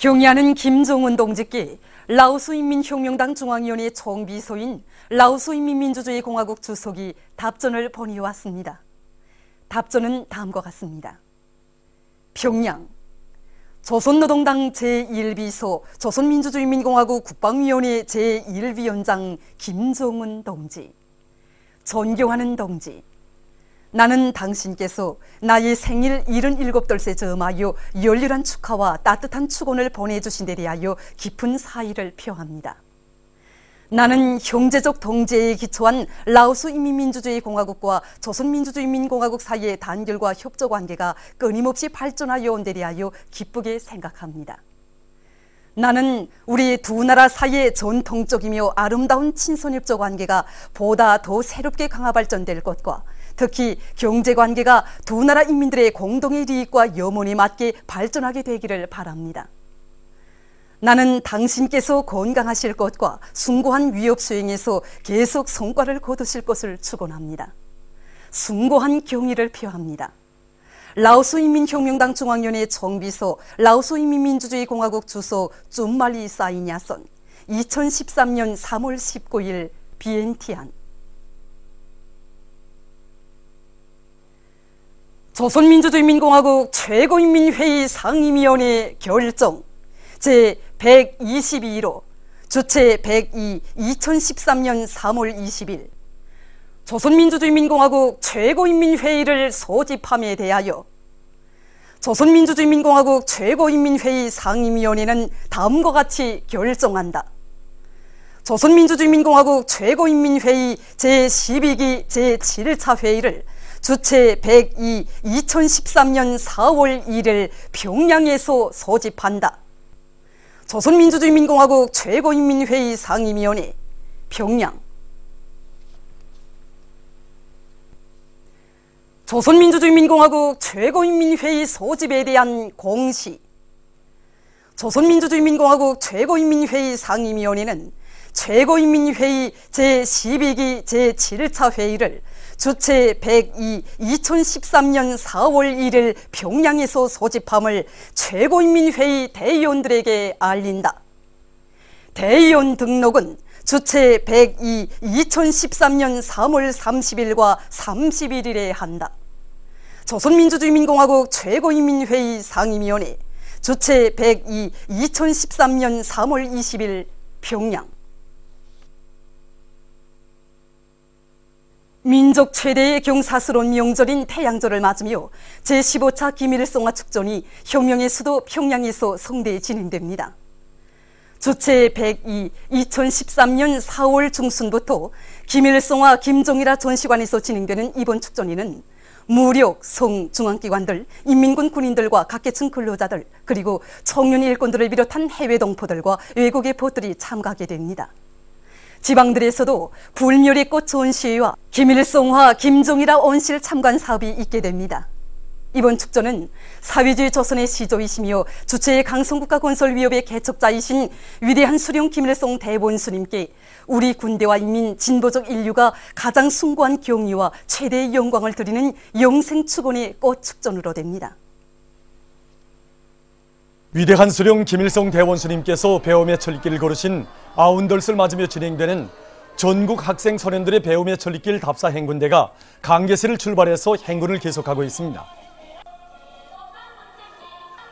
경의하는 김정은 동지께 라오스인민혁명당 중앙위원회 총비서인 라오스인민민주주의 공화국 주석이 답전을 보내왔습니다. 답전은 다음과 같습니다. 평양 조선노동당 제1비서 조선민주주의인민공화국 국방위원회 제1위원장 김정은 동지. 존경하는 동지, 나는 당신께서 나의 생일 77돌째 즈음하여 열렬한 축하와 따뜻한 축원을 보내주신 데 대하여 깊은 사의를 표합니다. 나는 형제적 동지에 기초한 라오스 인민민주주의 공화국과 조선민주주의인민공화국 사이의 단결과 협조 관계가 끊임없이 발전하여 온 데 대하여 기쁘게 생각합니다. 나는 우리 두 나라 사이의 전통적이며 아름다운 친선협조 관계가 보다 더 새롭게 강화 발전될 것과 특히 경제관계가 두 나라 인민들의 공동의利益과 염원에 맞게 발전하게 되기를 바랍니다. 나는 당신께서 건강하실 것과 숭고한 위협 수행에서 계속 성과를 거두실 것을 축원합니다. 숭고한 경의를 표합니다. 라오스인민혁명당 중앙위원회 총비서 라오스인민민주주의 공화국 주석 쭌말리 사이냐선 2013년 3월 19일 비엔티안. 조선민주주의인민공화국 최고인민회의 상임위원회 결정 제122호 주체 102 2013년 3월 20일 조선민주주의인민공화국 최고인민회의를 소집함에 대하여 조선민주주의인민공화국 최고인민회의 상임위원회는 다음과 같이 결정한다. 조선민주주의인민공화국 최고인민회의 제12기 제7차 회의를 주체 102 2013년 4월 1일 평양에서 소집한다. 조선민주주의인민공화국 최고인민회의 상임위원회 평양. 조선민주주의인민공화국 최고인민회의 소집에 대한 공시. 조선민주주의인민공화국 최고인민회의 상임위원회는 최고인민회의 제12기 제7차 회의를 주체 102 2013년 4월 1일 평양에서 소집함을 최고인민회의 대의원들에게 알린다. 대의원 등록은 주체 102 2013년 3월 30일과 31일에 한다. 조선민주주의인민공화국 최고인민회의 상임위원회 주체 102 2013년 3월 20일 평양. 민족 최대의 경사스러운 명절인 태양절을 맞으며 제15차 김일성화 축전이 혁명의 수도 평양에서 성대히 진행됩니다. 주체 102 2013년 4월 중순부터 김일성화 김정일화 전시관에서 진행되는 이번 축전에는 무력, 성, 중앙기관들, 인민군 군인들과 각계층 근로자들, 그리고 청년 일꾼들을 비롯한 해외 동포들과 외국의 보들이 참가하게 됩니다. 지방들에서도 불멸의 꽃 전시회와 김일성화 김정일화 온실 참관 사업이 있게 됩니다. 이번 축전은 사회주의 조선의 시조이시며 주체의 강성국가건설위협의 개척자이신 위대한 수령 김일성 대본수님께 우리 군대와 인민 진보적 인류가 가장 숭고한 경의와 최대의 영광을 드리는 영생축원의 꽃축전으로 됩니다. 위대한 수령 김일성 대원수님께서 배움의 천리길을 걸으신 아운덜을 맞으며 진행되는 전국 학생 소년들의 배움의 천리길 답사 행군대가 강계세를 출발해서 행군을 계속하고 있습니다.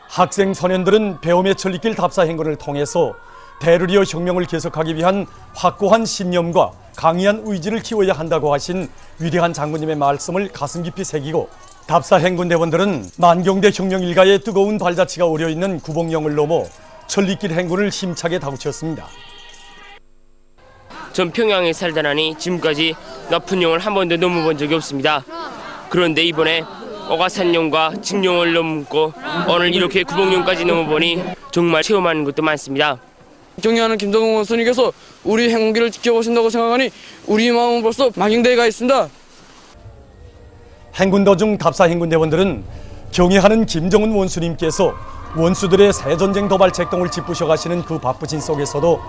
학생 소년들은 배움의 천리길 답사 행군을 통해서 대를 이어 혁명을 계속하기 위한 확고한 신념과 강인한 의지를 키워야 한다고 하신 위대한 장군님의 말씀을 가슴 깊이 새기고 답사 행군대원들은 만경대 혁명 일가의 뜨거운 발자취가 오려있는 구봉령을 넘어 천리길 행군을 힘차게 다구쳤습니다. 전 평양에 살다 나니 지금까지 나쁜 용을 한 번도 넘어본 적이 없습니다. 그런데 이번에 어가산용과 직용을 넘고 오늘 이렇게 구봉령까지 넘어보니 정말 체험하는 것도 많습니다. 경의하는 김정은 원수님께서 우리 행군기를 지켜보신다고 생각하니 우리 마음은 벌써 막용대가 있습니다. 행군 도중 답사 행군대원들은 경의하는 김정은 원수님께서 원수들의 새전쟁 도발 책동을 짚으셔 가시는 그 바쁘신 속에서도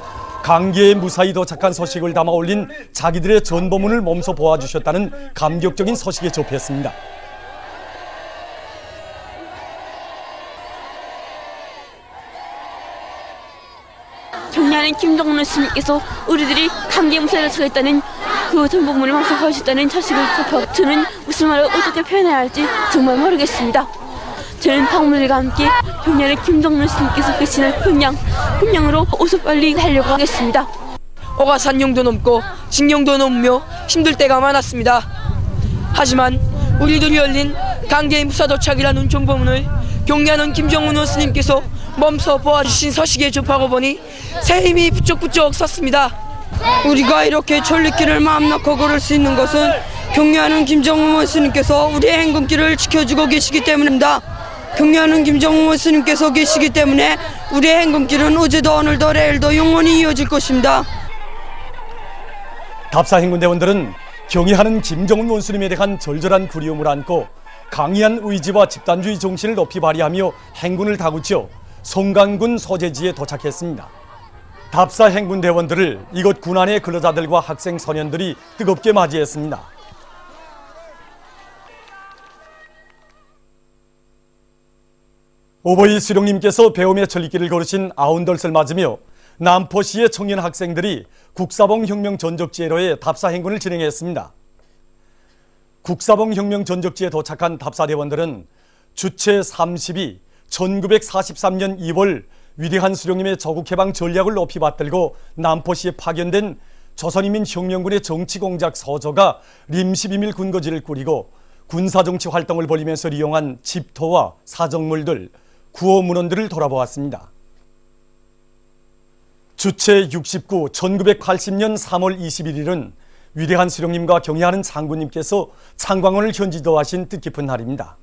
강기에 무사히 도착한 소식을 담아 올린 자기들의 전보문을 몸소 보아주셨다는 감격적인 소식에 접했습니다. 경리하는 김정은 스님께서 우리들이 강제무사를 처했다는 그 전부문을 망설하셨다는 자식을 접해 저는 무슨 말을 어떻게 표현해야 할지 정말 모르겠습니다. 저는 방문들과 함께 경리하는 김정은 스님께서 계시는 평양으로 어서 빨리 가려고 하겠습니다. 어가산령도 넘고 징령도 넘으며 힘들 때가 많았습니다. 하지만 우리들이 열린 강제 무사 도착이라는 정보문을 경리하는 김정은 스님께서 멈서 보아주신 서식에 접하고 보니 새 힘이 부쩍부쩍 섰습니다. 우리가 이렇게 천리길을 마음 놓고 걸을 수 있는 것은 경리하는 김정은 스님께서 우리의 행군길을 지켜주고 계시기 때문입니다. 경리하는 김정은 스님께서 계시기 때문에 우리의 행군길은 어제도 오늘도 내일도 영원히 이어질 것입니다. 답사 행군대원들은 경의하는 김정은 원수님에 대한 절절한 그리움을 안고 강의한 의지와 집단주의 정신을 높이 발휘하며 행군을 다구쳐 송강군 소재지에 도착했습니다. 답사 행군대원들을 이곳 군안의 근로자들과 학생 소년들이 뜨겁게 맞이했습니다. 오보이 수령님께서 배움의 천리길을 걸으신 아운덜을 맞으며 남포시의 청년 학생들이 국사봉 혁명 전적지회로의 답사 행군을 진행했습니다. 국사봉 혁명 전적지에 도착한 답사대원들은 주체 30이 1943년 2월 위대한 수령님의 조국해방 전략을 높이 받들고 남포시에 파견된 조선인민혁명군의 정치공작 서조가 림시비밀 군거지를 꾸리고 군사정치 활동을 벌이면서 이용한 집토와 사정물들, 구호문헌들을 돌아보았습니다. 주체 69, 1980년 3월 21일은 위대한 수령님과 경의하는 장군님께서 창광원을 현지도하신 뜻깊은 날입니다.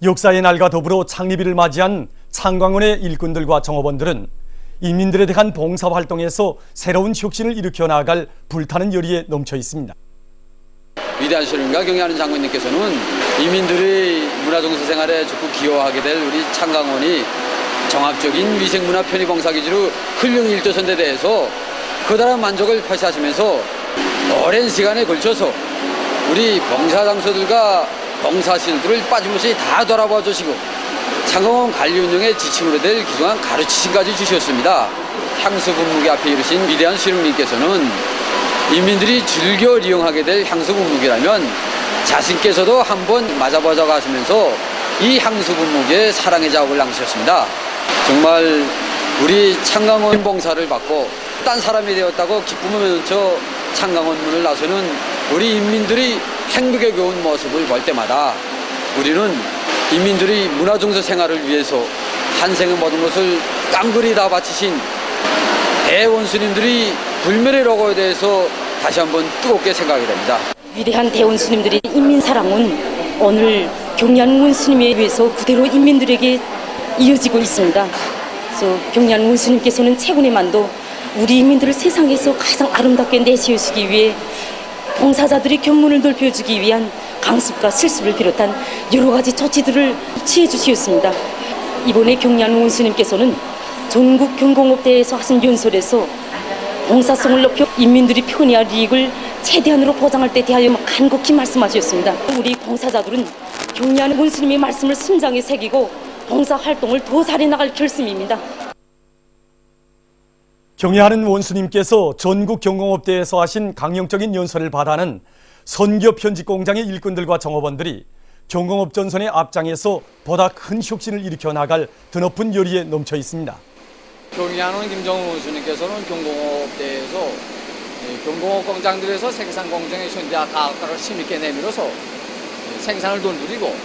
역사의 날과 더불어 창립일을 맞이한 창광원의 일꾼들과 정업원들은 인민들에 대한 봉사활동에서 새로운 혁신을 일으켜 나아갈 불타는 열의에 넘쳐 있습니다. 위대한 수령님과 경의하는 장군님께서는 인민들의 문화정서 생활에 적극 기여하게 될 우리 창광원이 정합적인 위생문화 편의봉사기지로 훌륭 일조선에 대해서 커다란 만족을 표시하시면서 오랜 시간에 걸쳐서 우리 봉사장소들과 봉사실들을 빠짐없이 다 돌아봐 주시고 창광원 관리 운영의 지침으로 될 기중한 가르치심까지 주셨습니다. 향수 분무기 앞에 이르신 위대한 수령님께서는 인민들이 즐겨 이용하게 될 향수 분무기라면 자신께서도 한번 맞아보자고 하시면서 이 향수 분무기에 사랑의 자업을 남기셨습니다. 정말 우리 창광원 봉사를 받고 딴 사람이 되었다고 기쁨을 넘쳐 창광원 문을 나서는 우리 인민들이 행복에 겨운 모습을 볼 때마다 우리는 인민들이 문화정서 생활을 위해서 한생의 모든 것을 깡그리 다 바치신 대원수님들이 불멸의 로고에 대해서 다시 한번 뜨겁게 생각하게 됩니다. 위대한 대원수님들의 인민사랑은 오늘 경리하는 원수님에 의해서 그대로 인민들에게 이어지고 있습니다. 그래서 경리하는 원수님께서는 최군의 만도 우리 인민들을 세상에서 가장 아름답게 내세우시기 위해 봉사자들이 견문을 넓혀주기 위한 강습과 실습을 비롯한 여러 가지 조치들을 취해 주시었습니다. 이번에 경리하는 원수님께서는 전국 경공업대회에서 하신 연설에서 봉사성을 높여 인민들이 편의할 이익을 최대한으로 보장할 때 대하여 간곡히 말씀하셨습니다. 우리 봉사자들은 경리하는 원수님의 말씀을 심장에 새기고 봉사활동을 더 잘해나갈 결심입니다. 경의하는 원수님께서 전국 경공업대회에서 하신 강령적인 연설을 받아는 선교 편집공장의 일꾼들과 정업원들이 경공업 전선의 앞장에서 보다 큰 혁신을 일으켜 나갈 드높은 열의에 넘쳐 있습니다. 경의하는 김정은 원수님께서는 경공업대회에서 경공업 공장들에서 생산 공정의 현대화 가학과를 힘있게 내밀어서 생산을 더 누리고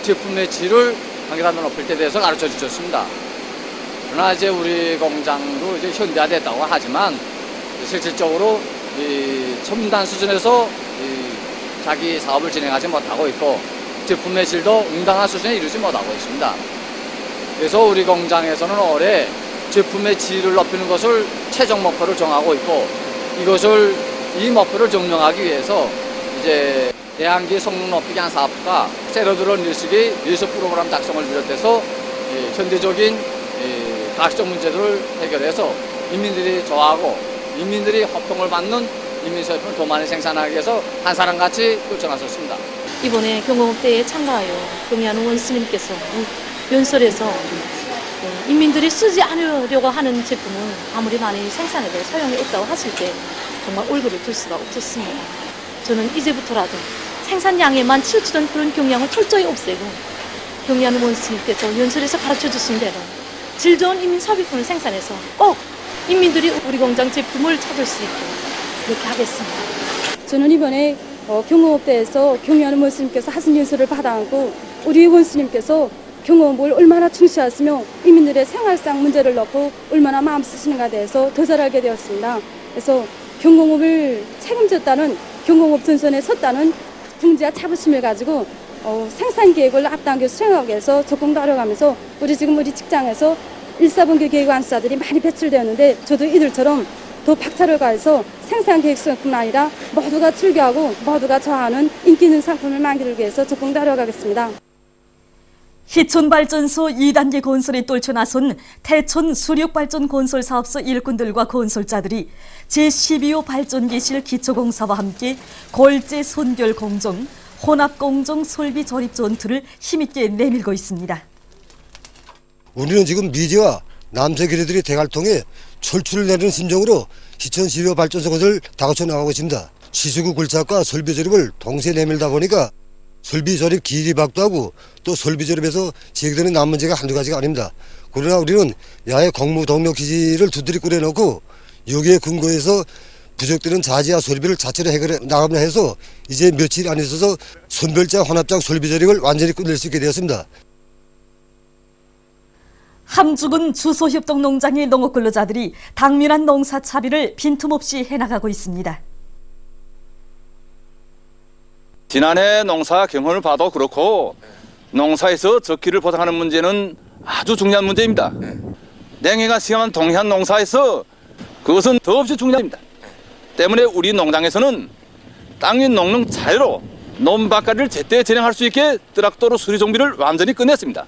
제품의 질을 단계단계 높일 때 대해서 가르쳐 주셨습니다. 그러나 이제 우리 공장도 이제 현대화됐다고 하지만 실질적으로 첨단 수준에서 자기 사업을 진행하지 못하고 있고 제품의 질도 응당한 수준에 이르지 못하고 있습니다. 그래서 우리 공장에서는 올해 제품의 질을 높이는 것을 최종 목표를 정하고 있고 이 목표를 증명하기 위해서 이제 대항기 성능 높이기 한 사업과 새로 들어온 일식의 리서 프로그램 작성을 비롯해서 현대적인 가시적 문제들을 해결해서 인민들이 좋아하고 인민들이 호평을 받는 인민제품을 더 많이 생산하기 위해서 한 사람같이 결정하셨습니다. 이번에 경공업대회에 참가하여 경의하는 원수님께서 연설에서 인민들이 쓰지 않으려고 하는 제품은 아무리 많이 생산해도 소용이 없다고 하실 때 정말 얼굴을 들 수가 없었습니다. 저는 이제부터라도 생산량에만 치우치던 그런 경향을 철저히 없애고 경리하는 원스님께서 연설에서 가르쳐 주신 대로 질 좋은 인민 소비품을 생산해서 꼭 인민들이 우리 공장 제품을 찾을 수 있게 그렇게 하겠습니다. 저는 이번에 경호업대에서 경리하는 원스님께서 하신 연설을 받아안고 우리 원스님께서 경호업을 얼마나 충실하시며 인민들의 생활상 문제를 넣고 얼마나 마음 쓰시는가에 대해서 더 잘 알게 되었습니다. 그래서 경공업을 책임졌다는 경공업 전선에 섰다는 궁지와 자부심을 가지고 생산 계획을 앞당겨 수행하기 위해서 적극 노력하면서 우리 직장에서 1사분기 계획 안수자들이 많이 배출되었는데 저도 이들처럼 더 박차를 가해서 생산 계획 수행뿐만 아니라 모두가 즐겨하고 모두가 좋아하는 인기 있는 상품을 만들기 위해서 적극 노력하겠습니다. 희촌발전소 2단계 건설에 떨쳐 나선 태촌 수력발전 건설 사업소 일꾼들과 건설자들이 제12호 발전기실 기초공사와 함께 골재 선별 공정, 혼합공정 설비 조립 전투를 힘있게 내밀고 있습니다. 우리는 지금 미제와 남세 기뢰들이 대가를 통해 철출을 내리는 심정으로 희천 12호 발전소 건설을 다그쳐 나가고 있습니다. 시수구 굴착과 설비 조립을 동시에 내밀다 보니까 설비 조립 기립박도 하고 또 설비 조립에서 제기되는 남은 문제가 한두 가지가 아닙니다. 그러나 우리는 야외 공무 동력 기지를 두드리 꾸려놓고 여기에 근거해서 부족되는 자재와 설비를 자체로 해결해 나가면 해서 이제 며칠 안 있어서 선별장 혼합장 설비 조립을 완전히 끝낼 수 있게 되었습니다. 함주군 주소협동 농장의 농업 근로자들이 당면한 농사 차비를 빈틈없이 해나가고 있습니다. 지난해 농사 경험을 봐도 그렇고 농사에서 적기를 보상하는 문제는 아주 중요한 문제입니다. 냉해가 심한 동해안 농사에서 그것은 더없이 중요합니다. 때문에 우리 농장에서는 땅 위 농농 자유로 논밭가리를 제때 진행할 수 있게 트랙터로 수리 정비를 완전히 끝냈습니다.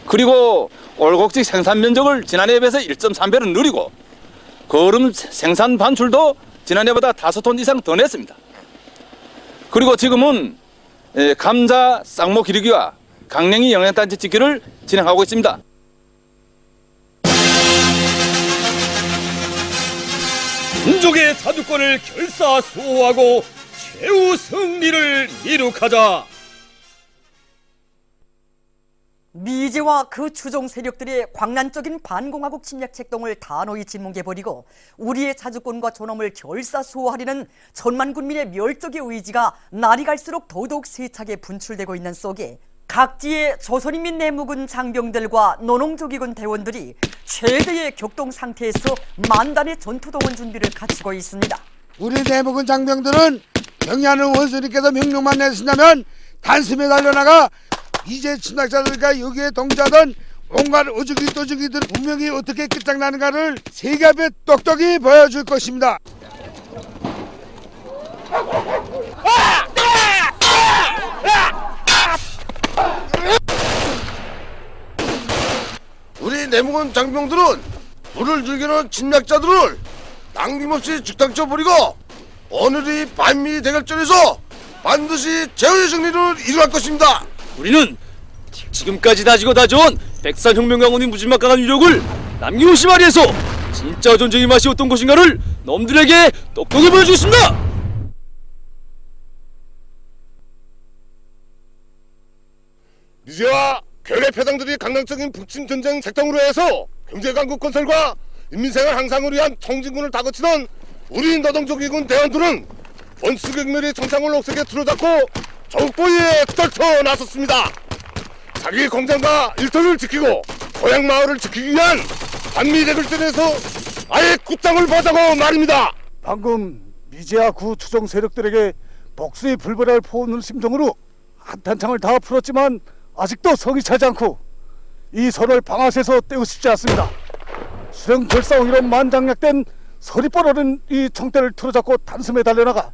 그리고 올곡지 생산 면적을 지난해에 비해서 1.3배는 늘리고 거름 생산 반출도 지난해보다 5톤 이상 더 냈습니다. 그리고 지금은 감자 쌍모 기르기와 강냉이 영양단지 짓기를 진행하고 있습니다. 민족의 자주권을 결사수호하고 최후 승리를 이룩하자. 미제와 그 추종 세력들의 광란적인 반공화국 침략 책동을 단호히 진뭉개버리고 우리의 자주권과 존엄을 결사수호하려는 천만 군민의 멸족의 의지가 날이 갈수록 더더욱 세차게 분출되고 있는 속에 각지의 조선인민 내무군 장병들과 노농조기군 대원들이 최대의 격동 상태에서 만단의 전투동원 준비를 갖추고 있습니다. 우리 내무군 장병들은 경리하는 원수님께서 명령만 내신다면 단숨에 달려나가 이제 침략자들과 여기에 동조하던 온갖 어죽이 도죽이들 분명히 어떻게 끝장나는가를 세계 앞에 똑똑히 보여줄 것입니다. 우리 내무군 장병들은 불을 즐기는 침략자들을 남김없이 죽당쳐 버리고 오늘이 반미 대결전에서 반드시 제후의 승리를 이루할 것입니다. 우리는 지금까지 다지고 다져온 백산혁명강원의 무지막강한 위력을 남김없이 발휘해서 진짜 전쟁의 맛이 어떤 것인가를 놈들에게 똑똑히 보여주겠습니다. 미제와 괴뢰 패당들이 강력적인 북침 전쟁 책동으로 해서 경제강국 건설과 인민생활 향상을 위한 청진군을 다그치던 우리 노동조기군 대원들은 원수경멸의 정상을 옥색에 틀어잡고 적보위에 떨쳐 나섰습니다. 자기 공장과 일터를 지키고 고향 마을을 지키기 위한 반미 대결전에서 아예 굿장을 보자고 말입니다. 방금 미제와 구 추종 세력들에게 복수의 불벌할 포옹을 심정으로 한탄창을 다 풀었지만 아직도 성이 차지 않고 이 선을 방아쇠에서 떼고 싶지 않습니다. 수령 결사홍이로 만장약된 서리 뻗어른 이 총대를 틀어잡고 단숨에 달려나가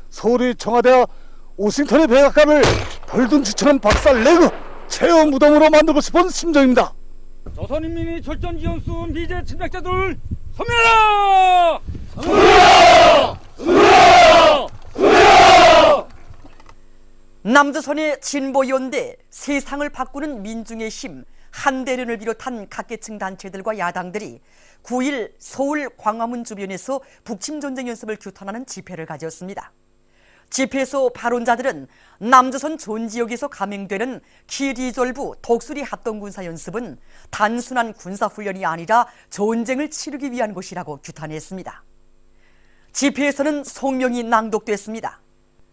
서울의 청와대와 오싱턴의 백악관을 벌둔치처럼 박살내고 최후 무덤으로 만들고 싶은 심정입니다. 조선인민이 철전지원수 미제 침략자들을 섬멸하라! 섬멸하라! 섬멸하라! 섬멸하라! 남조선의 진보연대, 세상을 바꾸는 민중의 힘, 한대련을 비롯한 각계층 단체들과 야당들이 9일 서울 광화문 주변에서 북침전쟁 연습을 규탄하는 집회를 가졌습니다. 집회에서 발언자들은 남조선 전 지역에서 감행되는 키리졸브 독수리 합동군사 연습은 단순한 군사훈련이 아니라 전쟁을 치르기 위한 것이라고 규탄했습니다. 집회에서는 성명이 낭독됐습니다.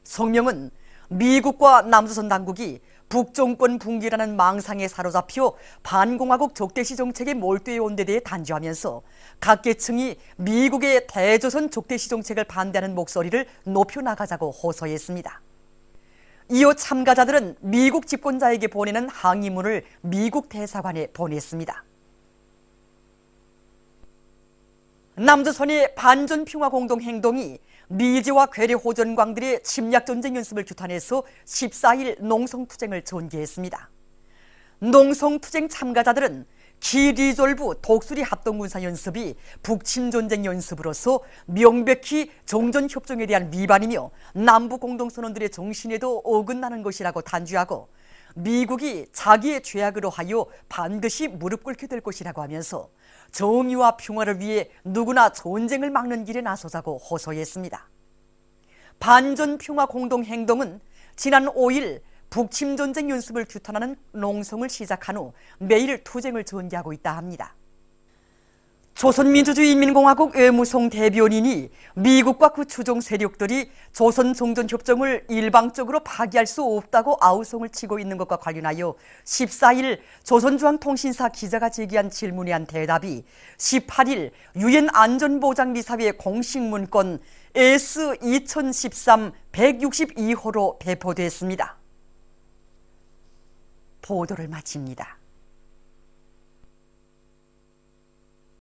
성명은 미국과 남조선 당국이 북정권 붕괴라는 망상에 사로잡혀 반공화국 적대시 정책에 몰두해 온 데 대해 단죄하면서 각계층이 미국의 대조선 적대시 정책을 반대하는 목소리를 높여나가자고 호소했습니다. 이어 참가자들은 미국 집권자에게 보내는 항의문을 미국 대사관에 보냈습니다. 남조선의 반전평화공동행동이 미제와 괴뢰 호전광들의 침략전쟁 연습을 규탄해서 14일 농성투쟁을 전개했습니다. 농성투쟁 참가자들은 키리졸브 독수리 합동군사 연습이 북침전쟁 연습으로서 명백히 정전협정에 대한 위반이며 남북공동선언들의 정신에도 어긋나는 것이라고 단죄하고 미국이 자기의 죄악으로 하여 반드시 무릎 꿇게 될 것이라고 하면서 정의와 평화를 위해 누구나 전쟁을 막는 길에 나서자고 호소했습니다. 반전평화공동행동은 지난 5일 북침전쟁 연습을 규탄하는 농성을 시작한 후 매일 투쟁을 전개하고 있다 합니다. 조선민주주의인민공화국 외무성 대변인이 미국과 그 추종 세력들이 조선종전협정을 일방적으로 파기할 수 없다고 아우성을 치고 있는 것과 관련하여 14일 조선중앙통신사 기자가 제기한 질문에 한 대답이 18일 유엔 안전보장이사회 공식 문건 S2013-162호로 배포됐습니다. 보도를 마칩니다.